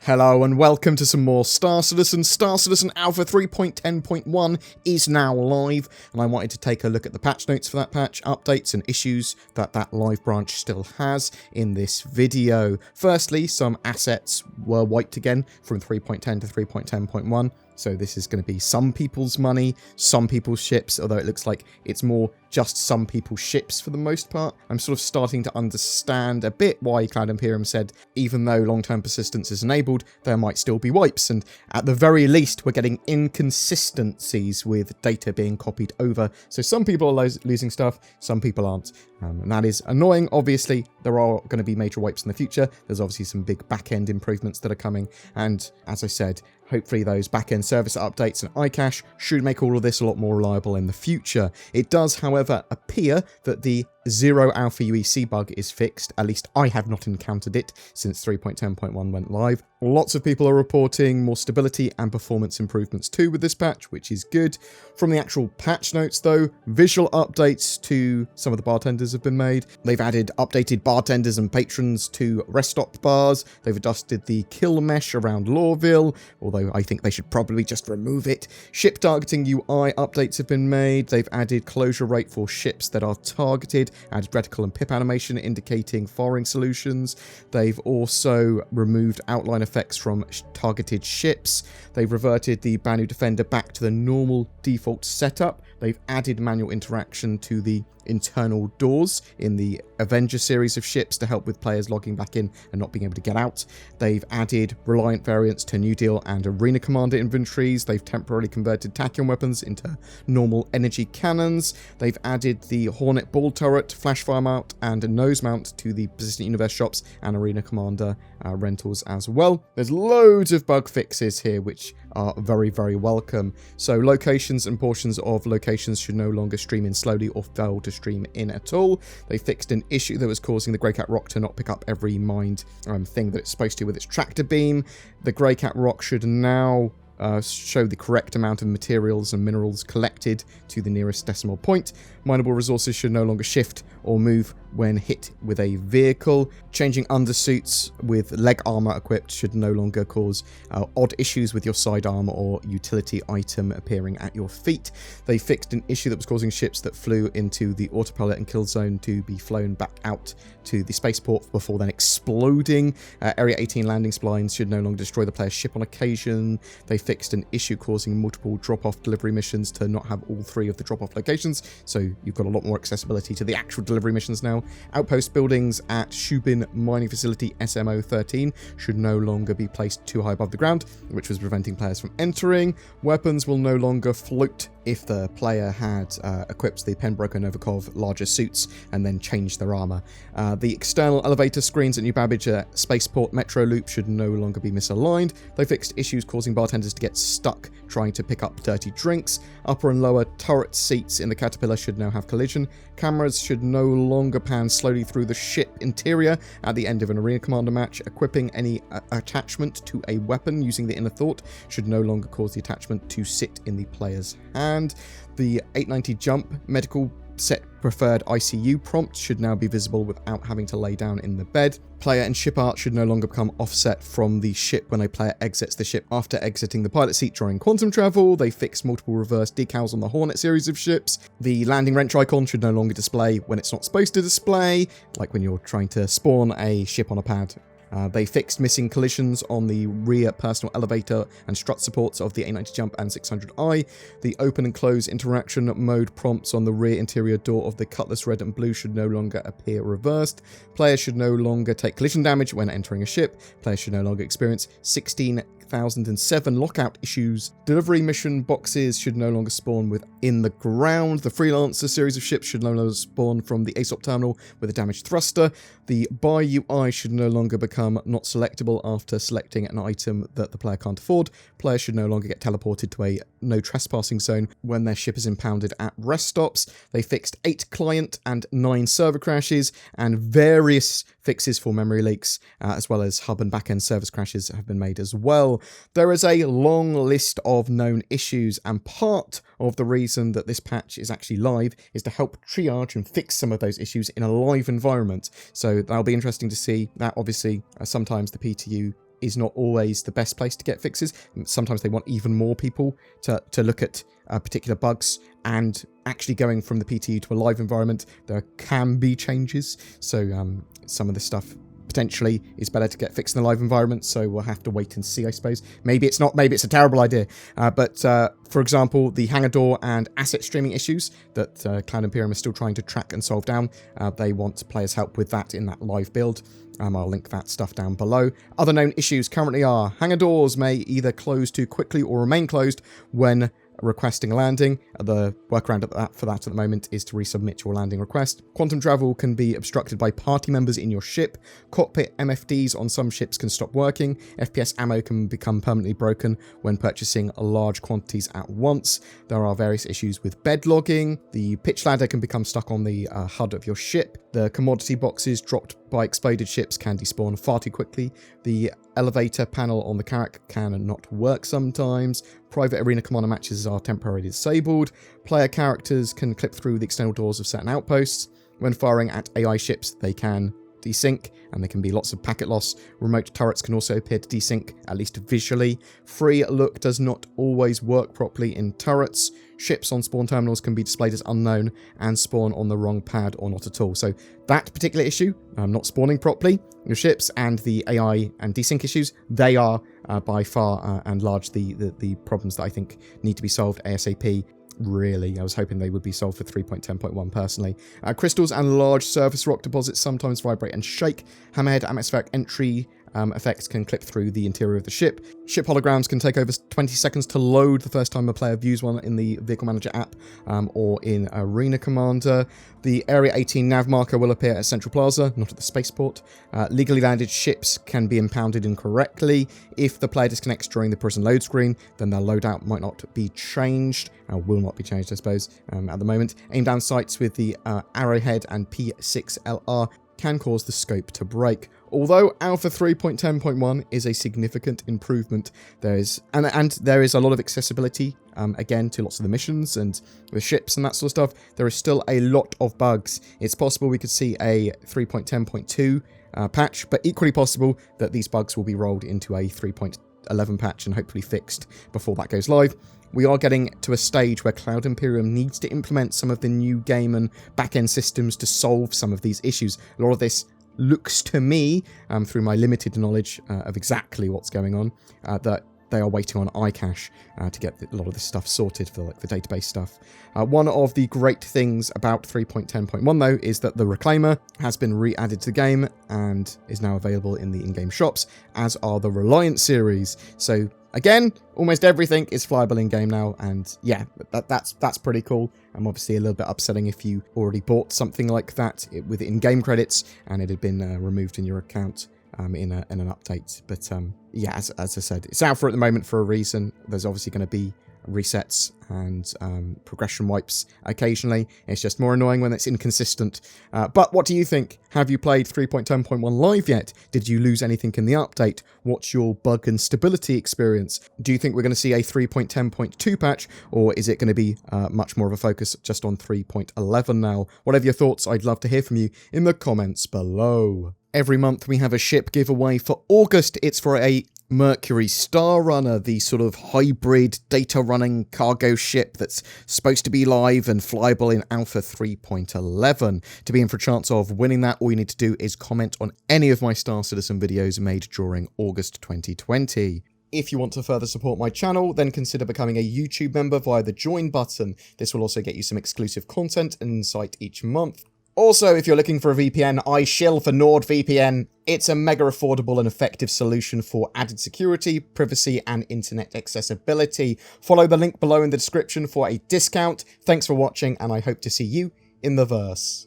Hello and welcome to some more Star Citizen. Star Citizen Alpha 3.10.1 is now live, and I wanted to take a look at the patch notes for that patch, updates and issues that live branch still has in this video. Firstly, some assets were wiped again from 3.10 to 3.10.1. So this is going to be some people's money, some people's ships, although it looks like it's more just some people's ships for the most part. I'm sort of starting to understand a bit why Cloud Imperium said even though long-term persistence is enabled, there might still be wipes. And at the very least, we're getting inconsistencies with data being copied over. So some people are losing stuff, some people aren't. And that is annoying. Obviously, there are going to be major wipes in the future. There's obviously some big back-end improvements that are coming. And as I said, hopefully those back-end service updates and iCache should make all of this a lot more reliable in the future. It does, however, appear that the 0 alpha UEC bug is fixed. At least I have not encountered it since 3.10.1 went live. Lots of people are reporting more stability and performance improvements too with this patch, which is good. From the actual patch notes though, visual updates to some of the bartenders have been made. They've added updated bartenders and patrons to rest stop bars. They've adjusted the kill mesh around Lorville, although I think they should probably just remove it. Ship targeting UI updates have been made. They've added closure rate for ships that are targeted, added reticle and pip animation indicating firing solutions. They've also removed outline effects from targeted ships. They've reverted the Banu Defender back to the normal default setup. They've added manual interaction to the internal doors in the Avenger series of ships to help with players logging back in and not being able to get out. They've added Reliant variants to New Deal and Arena Commander inventories. They've temporarily converted tachyon weapons into normal energy cannons. They've added the Hornet ball turret, flash fire mount and nose mount to the Persistent Universe shops and Arena Commander rentals as well. There's loads of bug fixes here which are very, very welcome. So locations and portions of locations should no longer stream in slowly or fail to stream in at all. They fixed an issue that was causing the Grey Cat Rock to not pick up every mined thing that it's supposed to with its tractor beam. The Grey Cat Rock should now show the correct amount of materials and minerals collected to the nearest decimal point. Mineable resources should no longer shift or move when hit with a vehicle. Changing undersuits with leg armor equipped should no longer cause odd issues with your sidearm or utility item appearing at your feet. They fixed an issue that was causing ships that flew into the autopilot and kill zone to be flown back out to the spaceport before then exploding. Area 18 landing splines should no longer destroy the player's ship on occasion. They fixed an issue causing multiple drop-off delivery missions to not have all three of the drop-off locations, so you've got a lot more accessibility to the actual delivery missions now. Outpost buildings at Shubin Mining Facility SMO-13 should no longer be placed too high above the ground, which was preventing players from entering. Weapons will no longer float if the player had equipped the Pembroke and Novikov larger suits and then changed their armor. The external elevator screens at New Babbage Spaceport Metro Loop should no longer be misaligned. They fixed issues causing bartenders to get stuck trying to pick up dirty drinks. Upper and lower turret seats in the Caterpillar should now have collision. Cameras should no longer pan slowly through the ship interior at the end of an Arena Commander match. Equipping any attachment to a weapon using the Inner Thought should no longer cause the attachment to sit in the player's hand. The 890 jump medical set preferred ICU prompt should now be visible without having to lay down in the bed. Player and ship art should no longer become offset from the ship when a player exits the ship after exiting the pilot seat during quantum travel. They fixed multiple reverse decals on the Hornet series of ships. The landing wrench icon should no longer display when it's not supposed to display, like when you're trying to spawn a ship on a pad. They fixed missing collisions on the rear personal elevator and strut supports of the 890 Jump and 600i. The open and close interaction mode prompts on the rear interior door of the Cutlass Red and Blue should no longer appear reversed. Players should no longer take collision damage when entering a ship. Players should no longer experience 16,007 lockout issues. Delivery mission boxes should no longer spawn within the ground. The Freelancer series of ships should no longer spawn from the ASOP terminal with a damaged thruster. The buy UI should no longer become not selectable after selecting an item that the player can't afford. Players should no longer get teleported to a no trespassing zone when their ship is impounded at rest stops. They fixed 8 client and 9 server crashes, and various fixes for memory leaks, as well as hub and backend service crashes have been made as well. There is a long list of known issues, and part of the reason that this patch is actually live is to help triage and fix some of those issues in a live environment. So that'll be interesting to see. That obviously, sometimes the PTU is not always the best place to get fixes. Sometimes they want even more people to look at particular bugs, and actually going from the PTU to a live environment, there can be changes. So some of this stuff potentially is better to get fixed in the live environment, so we'll have to wait and see, I suppose. Maybe it's not, maybe it's a terrible idea. But for example, the hangar door and asset streaming issues that Cloud Imperium is still trying to track and solve down, they want players' help with that in that live build. I'll link that stuff down below. Other known issues currently are hangar doors may either close too quickly or remain closed when requesting a landing. The workaround for that at the moment is to resubmit your landing request. Quantum travel can be obstructed by party members in your ship. Cockpit MFDs on some ships can stop working. FPS ammo can become permanently broken when purchasing large quantities at once. There are various issues with bed logging. The pitch ladder can become stuck on the HUD of your ship. The commodity boxes dropped by exploded ships can despawn far too quickly. The elevator panel on the Carrack can not work sometimes. Private arena commander matches are temporarily disabled. Player characters can clip through the external doors of certain outposts. When firing at AI ships, they can desync, and there can be lots of packet loss. Remote turrets can also appear to desync, at least visually. Free look does not always work properly in turrets. Ships on spawn terminals can be displayed as unknown and spawn on the wrong pad or not at all. So that particular issue, not spawning properly, your ships, and the AI and desync issues, they are by far and large the problems that I think need to be solved ASAP. Really, I was hoping they would be solved for 3.10.1 personally. Crystals and large surface rock deposits sometimes vibrate and shake. Hammerhead atmospheric entry effects can clip through the interior of the ship. Ship holograms can take over 20 seconds to load the first time a player views one in the Vehicle Manager app or in Arena Commander. The Area 18 nav marker will appear at Central Plaza, not at the spaceport. Legally landed ships can be impounded incorrectly. If the player disconnects during the prison load screen, then their loadout might not be changed, will not be changed, I suppose, at the moment. Aim down sights with the Arrowhead and P6LR can cause the scope to break. Although Alpha 3.10.1 is a significant improvement, there is a lot of accessibility, again, to lots of the missions and the ships and that sort of stuff. There is still a lot of bugs. It's possible we could see a 3.10.2 patch, but equally possible that these bugs will be rolled into a 3.11 patch and hopefully fixed before that goes live. We are getting to a stage where Cloud Imperium needs to implement some of the new game and back-end systems to solve some of these issues. A lot of this looks to me, through my limited knowledge of exactly what's going on, that they are waiting on iCache to get a lot of this stuff sorted for like the database stuff. One of the great things about 3.10.1 though is that the Reclaimer has been re-added to the game and is now available in the in-game shops, as are the Reliant series. So again, almost everything is flyable in-game now, and yeah, that's pretty cool. I'm obviously a little bit upsetting if you already bought something like that with in-game credits and it had been removed in your account in an update. But yeah, as I said, it's out at the moment for a reason. There's obviously going to be resets and progression wipes occasionally. It's just more annoying when it's inconsistent. But what do you think? Have you played 3.10.1 live yet? Did you lose anything in the update? What's your bug and stability experience? Do you think we're going to see a 3.10.2 patch, or is it going to be much more of a focus just on 3.11 now? Whatever your thoughts, I'd love to hear from you in the comments below. Every month we have a ship giveaway. For August, it's for a Mercury Star Runner, the sort of hybrid data running cargo ship that's supposed to be live and flyable in Alpha 3.11. To be in for a chance of winning that, all you need to do is comment on any of my Star Citizen videos made during August 2020. If you want to further support my channel, then consider becoming a YouTube member via the join button. This will also get you some exclusive content and insight each month. Also, if you're looking for a VPN, I shill for NordVPN. It's a mega affordable and effective solution for added security, privacy, and internet accessibility. Follow the link below in the description for a discount. Thanks for watching, and I hope to see you in the verse.